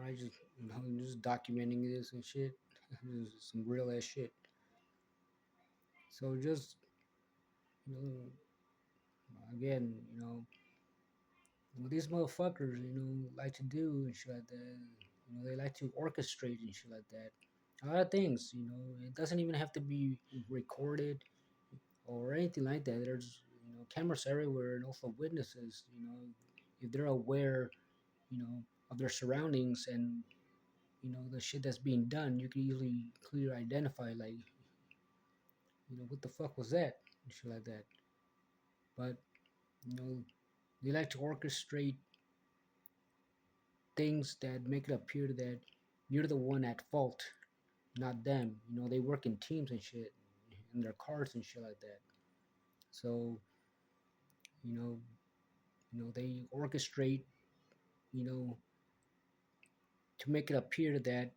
I just just documenting this and shit. This is some real ass shit. So just you know, again, what these motherfuckers, like to do and shit like that. They like to orchestrate and shit like that. A lot of things, it doesn't even have to be recorded or anything like that. There's, cameras everywhere and also witnesses, if they're aware, you know, of their surroundings and, the shit that's being done, you can easily clearly identify, like, what the fuck was that and shit like that. But, you know, they like to orchestrate things that make it appear that you're the one at fault, not them. They work in teams and shit, in their cars and shit like that. So, you know, they orchestrate, you know, to make it appear that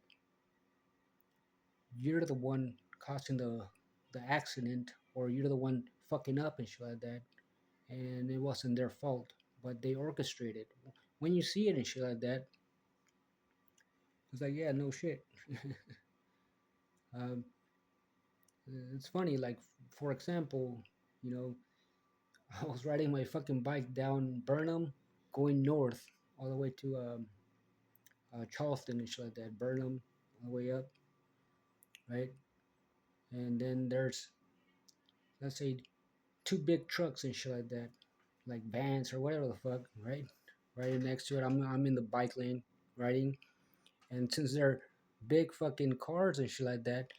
you're the one causing the accident, or you're the one fucking up and shit like that, and it wasn't their fault, but they orchestrated. When you see it and shit like that, it's like, yeah, no shit. um, it's funny, like, for example, you know, I was riding my fucking bike down Burnham, going north all the way to Charleston and shit like that. Burnham, all the way up, right? And then there's, let's say, two big trucks and shit like that, like vans or whatever the fuck, right? Right next to it, I'm in the bike lane riding, and since they're big fucking cars and shit like that,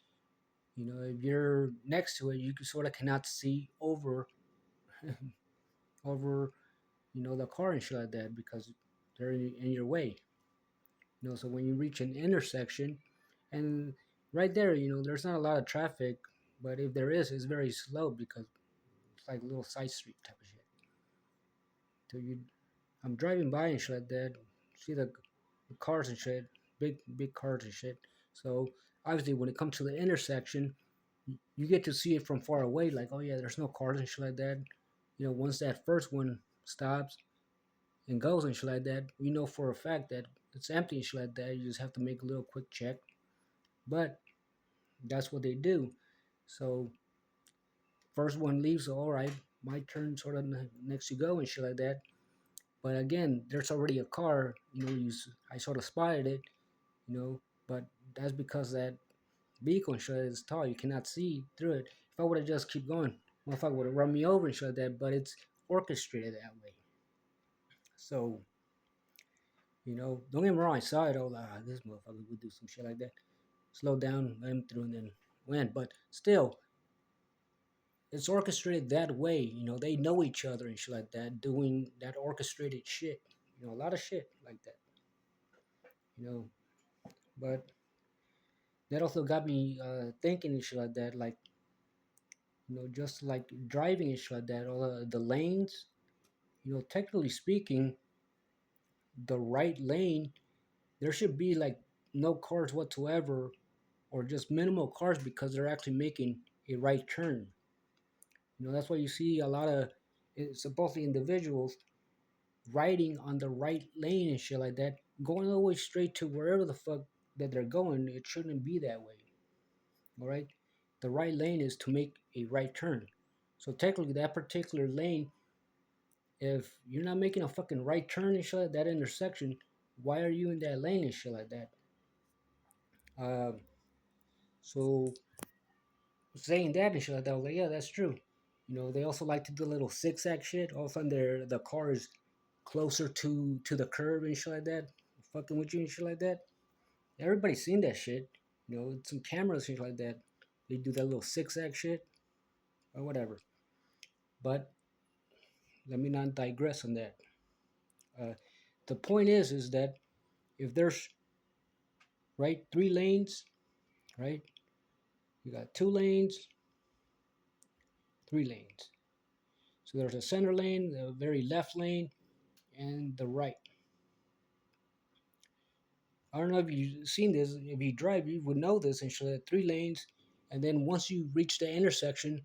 if you're next to it, you sort of cannot see over over the car and shit like that because they're in your way. So when you reach an intersection, and right there, there's not a lot of traffic, but if there is, it's very slow because it's like a little side street type of shit. So I'm driving by and shit like that, see the cars and shit, big cars and shit. So obviously, when it comes to the intersection, you get to see it from far away. Like, oh yeah, there's no cars and shit like that. Once that first one stops and goes and shit like that, we know for a fact that it's empty and shit like that. You just have to make a little quick check. But that's what they do. So first one leaves, so all right, my turn sort of next to go and shit like that. But again, there's already a car. I sort of spotted it. But that's because that vehicle and shit is tall. You cannot see through it. If I would have just keep going, motherfucker would have run me over and shit like that. But it's orchestrated that way. So don't get me wrong. I saw it all. This motherfucker would do some shit like that. Slow down, let him through, and then went. But still, it's orchestrated that way. They know each other and shit like that, doing that orchestrated shit. A lot of shit like that. You know, but that also got me thinking and shit like that. Like, just like driving and shit like that, all the lanes. Technically speaking, the right lane, there should be like no cars whatsoever, or just minimal cars because they're actually making a right turn. That's why you see a lot of supposedly individuals riding on the right lane and shit like that, going all the way straight to wherever the fuck that they're going. It shouldn't be that way. All right, the right lane is to make a right turn. So technically, that particular lane, if you're not making a fucking right turn and shit like that intersection, why are you in that lane and shit like that? Uh, so saying that and shit like that, I was like, yeah, that's true. They also like to do a little zigzag shit. All of a sudden, the car is closer to the curb and shit like that, fucking with you and shit like that. Everybody's seen that shit. Some cameras and shit like that. They do that little zigzag shit or whatever. But let me not digress on that. Uh, the point is that if there's right 3 lanes, right, you got 2 lanes, 3 lanes. So there's a center lane, the very left lane, and the right. I don't know if you've seen this. If you drive, you would know this and shit. 3 lanes, and then once you reach the intersection,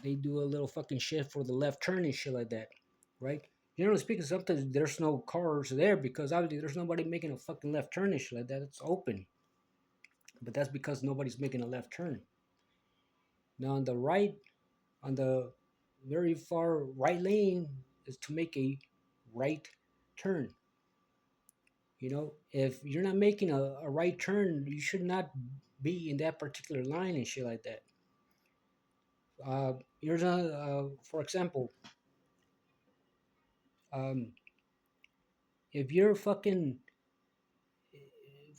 they do a little fucking shit for the left turn and shit like that, right? Generally speaking, sometimes there's no cars there because obviously there's nobody making a fucking left turn and shit like that. It's open, but that's because nobody's making a left turn. Now on the right, on the very far right lane, is to make a right turn. You know, if you're not making a right turn, you should not be in that particular line and shit like that. Here's for example, um, if you're fucking,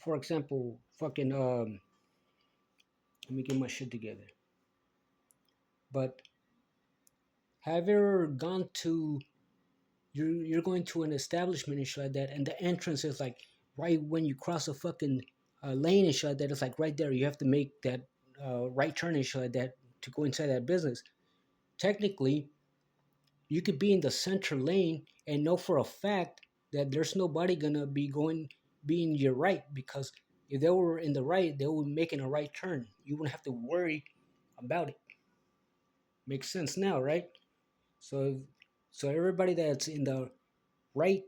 for example, fucking, let me get my shit together. But have you ever gone to, you're going to an establishment and shit like that, and the entrance is like right when you cross a fucking lane and shit like that, it's like right there. You have to make that right turn and shit like that to go inside that business. Technically, you could be in the center lane and know for a fact that there's nobody gonna be going be in your right, because if they were in the right, they would be making a right turn. You wouldn't have to worry about it. Makes sense now, right? So so everybody that's in the right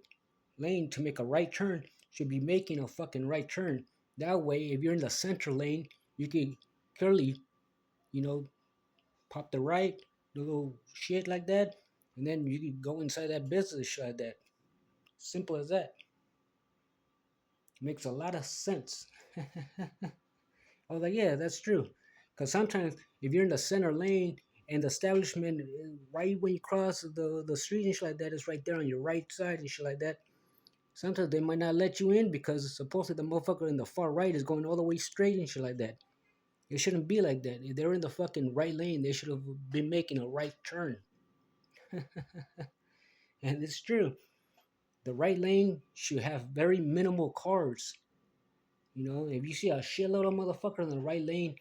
lane to make a right turn should be making a fucking right turn. That way, if you're in the center lane, you can clearly, you know, pop the right, do a little shit like that, and then you can go inside that business like that. Simple as that. Makes a lot of sense. I was like, yeah, that's true. Because sometimes if you're in the center lane and the establishment, right when you cross the street and shit like that, is right there on your right side and shit like that, sometimes they might not let you in because supposedly the motherfucker in the far right is going all the way straight and shit like that. It shouldn't be like that. If they're in the fucking right lane, they should have been making a right turn. And it's true. The right lane should have very minimal cars. You know, if you see a shitload of motherfuckers in the right lane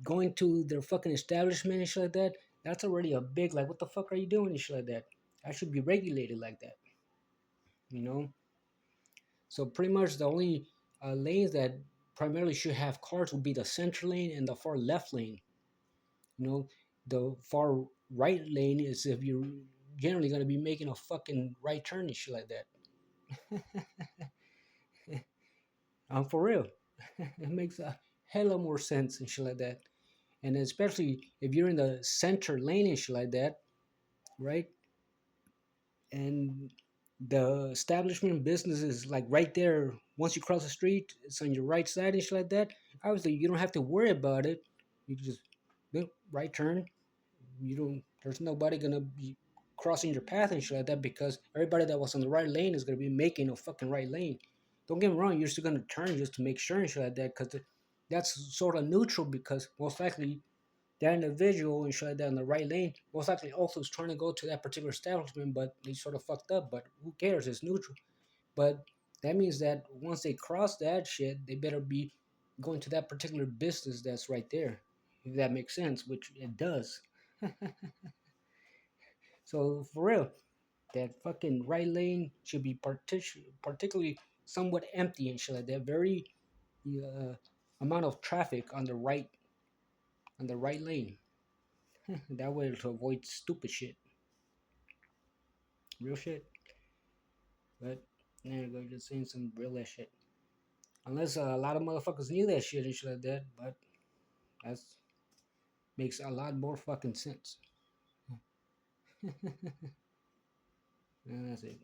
going to their fucking establishment and shit like that, that's already a big, like, what the fuck are you doing and shit like that? I should be regulated like that, you know? So pretty much the only lanes that primarily should have cars would be the center lane and the far left lane. You know, the far right lane is if you're generally going to be making a fucking right turn and shit like that. I'm for real. It makes a hella more sense and shit like that. And especially if you're in the center lane and shit like that, right? And the establishment business is like right there. Once you cross the street, it's on your right side and shit like that. Obviously, you don't have to worry about it. You just right turn. You don't. There's nobody gonna be crossing your path and shit like that because everybody that was on the right lane is gonna be making a fucking right lane. Don't get me wrong. You're still gonna turn just to make sure and shit like that because that's sort of neutral because most likely that individual and shut down the right lane most likely also is trying to go to that particular establishment, but they sort of fucked up. But who cares? It's neutral. But that means that once they cross that shit, they better be going to that particular business that's right there. If that makes sense, which it does. So for real, that fucking right lane should be particularly somewhat empty and shit like that. Very uh, amount of traffic on the right lane. That way to avoid stupid shit. Real shit. But there you go, just saying some real ass shit. Unless a lot of motherfuckers knew that shit and shit like that, but that's makes a lot more fucking sense. And that's it.